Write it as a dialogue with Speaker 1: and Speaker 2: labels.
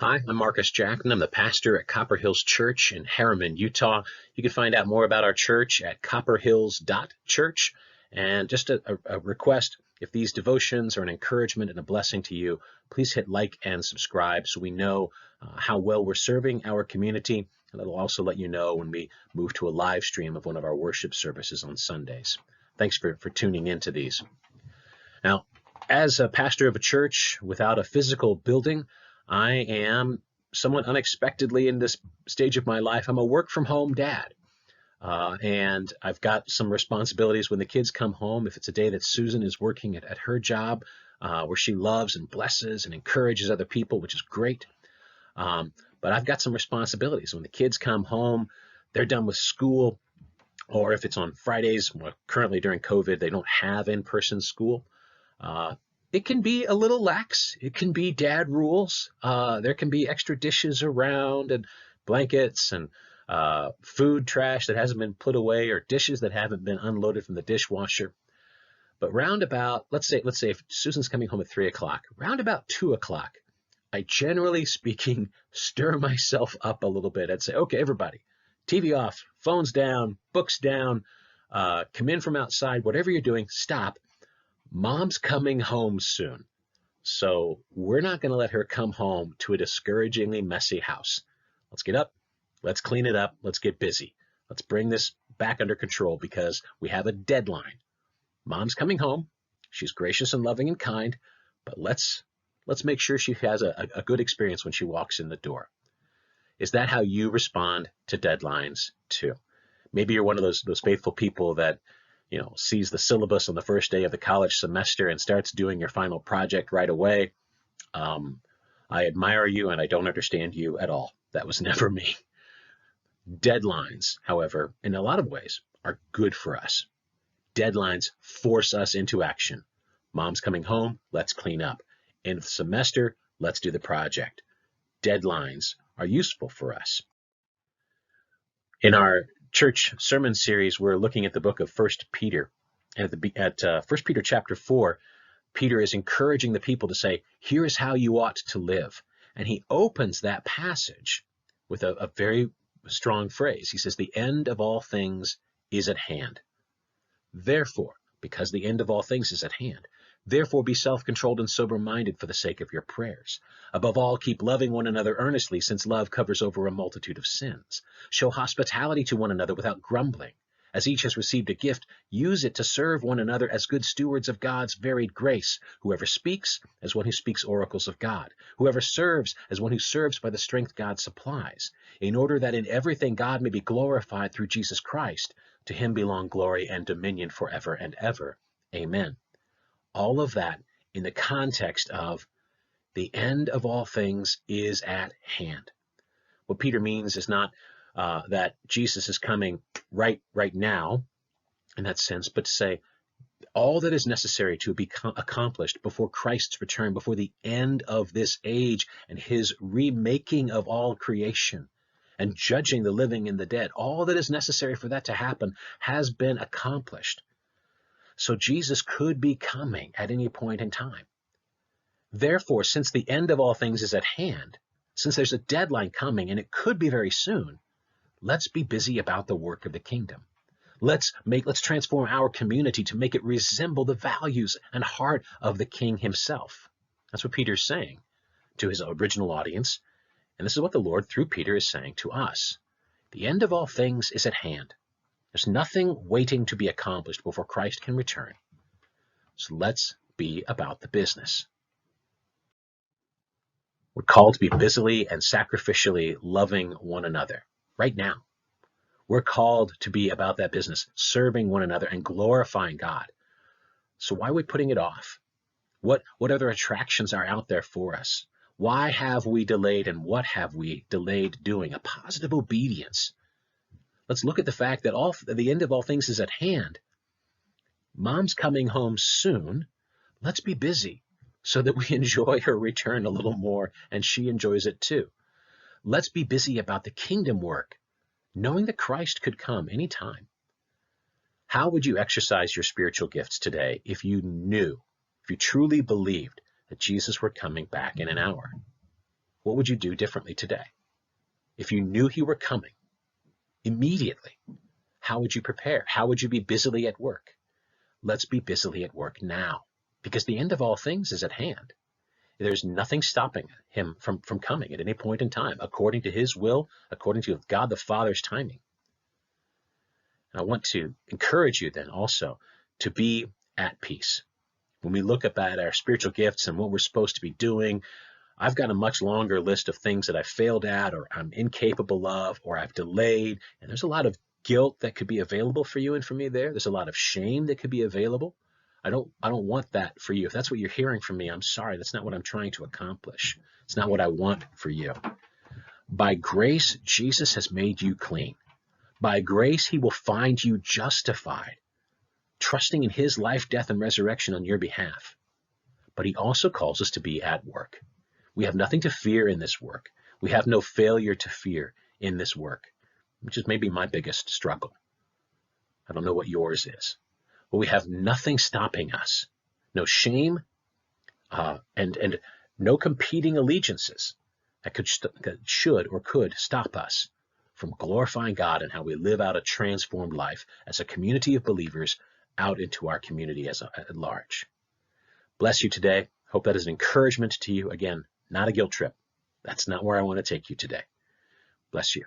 Speaker 1: Hi, I'm Marcus Jackman. I'm the pastor at Copper Hills Church in Harriman, Utah. You can find out more about our church at copperhills.church. And just a request, if these devotions are an encouragement and a blessing to you, please hit like and subscribe so we know how well we're serving our community. And it'll also let you know when we move to a live stream of one of our worship services on Sundays. Thanks for tuning into these. Now, as a pastor of a church without a physical building, I am somewhat unexpectedly in this stage of my life. I'm a work from home dad. And I've got some responsibilities when the kids come home. If it's a day that Susan is working at her job, where she loves and blesses and encourages other people, which is great. But I've got some responsibilities. When the kids come home, they're done with school, or if it's on Fridays, well, currently during COVID, they don't have in-person school. It can be a little lax. It can be dad rules. There can be extra dishes around and blankets and food trash that hasn't been put away or dishes that haven't been unloaded from the dishwasher. But round about, let's say if Susan's coming home at 3 o'clock, round about 2 o'clock, I generally speaking stir myself up a little bit. I'd say, okay, everybody, TV off, phones down, books down, come in from outside, whatever you're doing, stop. Mom's coming home soon, so we're not going to let her come home to a discouragingly messy house. Let's get up, let's clean it up, let's get busy. Let's bring this back under control because we have a deadline. Mom's coming home. She's gracious and loving and kind, but let's make sure she has a good experience when she walks in the door. Is that how you respond to deadlines too? Maybe you're one of those faithful people that sees the syllabus on the first day of the college semester and starts doing your final project right away. I admire you and I don't understand you at all. That was never me. Deadlines, however, in a lot of ways are good for us. Deadlines force us into action. Mom's coming home, let's clean up. End of the semester, let's do the project. Deadlines are useful for us. In our church sermon series, we're looking at the book of 1 Peter. At 1 Peter chapter 4, Peter is encouraging the people to say, here is how you ought to live. And he opens that passage with a very strong phrase. He says, the end of all things is at hand. Therefore, because the end of all things is at hand, therefore be self-controlled and sober-minded for the sake of your prayers. Above all, keep loving one another earnestly, since love covers over a multitude of sins. Show hospitality to one another without grumbling. As each has received a gift, use it to serve one another as good stewards of God's varied grace. Whoever speaks, as one who speaks oracles of God. Whoever serves, as one who serves by the strength God supplies, in order that in everything God may be glorified through Jesus Christ. To him belong glory and dominion forever and ever. Amen. All of that in the context of the end of all things is at hand. What Peter means is not that Jesus is coming right now in that sense, but to say all that is necessary to be accomplished before Christ's return, before the end of this age and his remaking of all creation and judging the living and the dead, all that is necessary for that to happen has been accomplished. So Jesus could be coming at any point in time. Therefore, since the end of all things is at hand, since there's a deadline coming and it could be very soon, let's be busy about the work of the kingdom. Let's transform our community to make it resemble the values and heart of the King himself. That's what Peter's saying to his original audience. And this is what the Lord, through Peter, is saying to us. The end of all things is at hand. There's nothing waiting to be accomplished before Christ can return. So let's be about the business. We're called to be busily and sacrificially loving one another right now. We're called to be about that business, serving one another and glorifying God. So why are we putting it off? What other attractions are out there for us? Why have we delayed, and what have we delayed doing? A positive obedience. Let's look at the fact that the end of all things is at hand. Mom's coming home soon. Let's be busy so that we enjoy her return a little more and she enjoys it too. Let's be busy about the kingdom work, knowing that Christ could come anytime. How would you exercise your spiritual gifts today if you truly believed that Jesus were coming back in an hour? What would you do differently today? If you knew he were coming immediately, how would you prepare? How would you be busily at work? Let's be busily at work now, because the end of all things is at hand. There's nothing stopping him from coming at any point in time, according to his will, according to God the Father's timing. And I want to encourage you then also to be at peace. When we look up at our spiritual gifts and what we're supposed to be doing, I've got a much longer list of things that I've failed at, or I'm incapable of, or I've delayed. And there's a lot of guilt that could be available for you and for me there. There's a lot of shame that could be available. I don't want that for you. If that's what you're hearing from me, I'm sorry. That's not what I'm trying to accomplish. It's not what I want for you. By grace, Jesus has made you clean. By grace, he will find you justified, trusting in his life, death, and resurrection on your behalf. But he also calls us to be at work. We have nothing to fear in this work. We have no failure to fear in this work, which is maybe my biggest struggle. I don't know what yours is. But we have nothing stopping us. No shame and no competing allegiances that should or could stop us from glorifying God and how we live out a transformed life as a community of believers out into our community at large. Bless you today. Hope that is an encouragement to you. Again, not a guilt trip. That's not where I want to take you today. Bless you.